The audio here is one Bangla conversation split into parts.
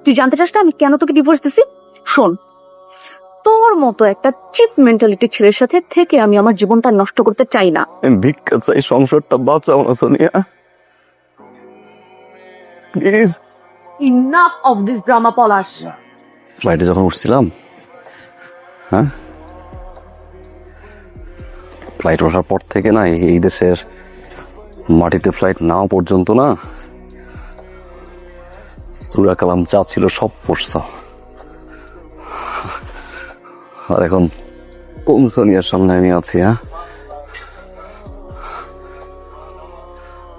তুই জানতে চাস না আমি কেন তোকে ডিভোর্স দিছি? শোন, তোর মতো একটা চিপ মেন্টালিটি ছেলের সাথে থেকে আমি আমার জীবনটা নষ্ট করতে চাই না। আমি ভিক্ষা চাই, সংসারটা বাঁচাও না Sonia, please. Enough of this drama, Palash. ফ্লাইটে যখন উঠছিলাম, হ্যাঁ, ফ্লাইট ওঠার পর থেকে না এই দেশের মাটিতে ফ্লাইট নাও পর্যন্ত না সূরা কালাম যা ছিল সব পড়ছ। আর এখন কোন সোনিয়ার সামনে আমি আছি? হ্যাঁ,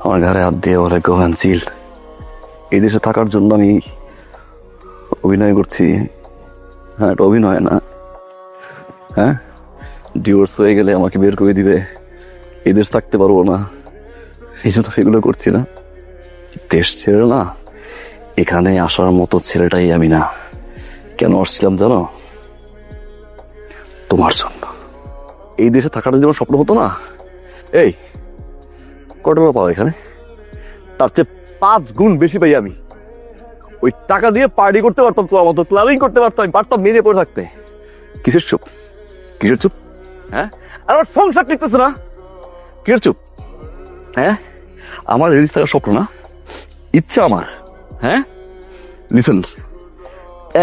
আমার ঘরে হাত দিয়ে বলে গোহান চিল। এই দেশে থাকার জন্য আমি অভিনয় করছি। হ্যাঁ, এটা অভিনয় না। হ্যাঁ, ডিভোর্স হয়ে গেলে আমাকে বের করে দিবে, এই দেশ থাকতে পারবো না, এই জন্য সেগুলো করছি না। দেশ ছেড়ে না এখানে আসার মতো ছেলেটাই আমি না। কেন আসছিলাম জানো? তোমার জন্য। এই দেশে থাকাটা যেমন স্বপ্ন হতো না, এই কত টাকা পাও এখানে? তার চেয়ে 5 গুণ বেশি পাই আমি। ওই টাকা দিয়ে পার্টি করতে পারতাম, তোমার মতো ক্লাবিং করতে পারতাম, আমি পারতাম মেয়ে পড়ে থাকতে। কিসের চুপ? কিসের চুপ? হ্যাঁ, আর আমার সংসার টিকতেছে না, কিসের চুপ? হ্যাঁ, আমার রিলিজ থাকার স্বপ্ন না, ইচ্ছা আমার। হ্যাঁ, লিসেন,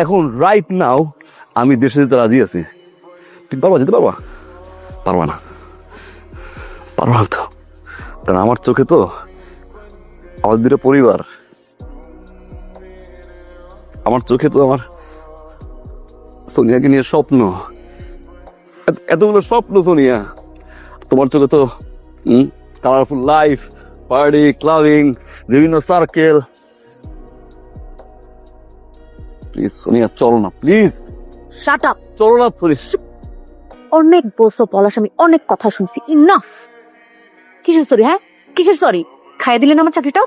এখন রাইট নাও আমি দেশে যেতে রাজি আছি। তুমি পারবা যেতে? পারবা? পারবা না, পারবা না তো। কারণ আমার চোখে তো আমার 2টা পরিবার, আমার চোখে তো আমার সোনিয়াকে নিয়ে স্বপ্ন, এতগুলো স্বপ্ন সোনিয়া। তোমার চোখে তো কালারফুল লাইফ, পার্টি, ক্লাবিং, বিভিন্ন সার্কেল। প্লিজ সোনিয়া চলো না, প্লিজ শাট আপ। চলো না প্লিজ। অনেক বলছো পলাশ, আমি অনেক কথা শুনছি। ইনাফ। কিসের সরি? হ্যাঁ, কিসের সরি? খাইয়ে দিলেন আমার চাকরিটা?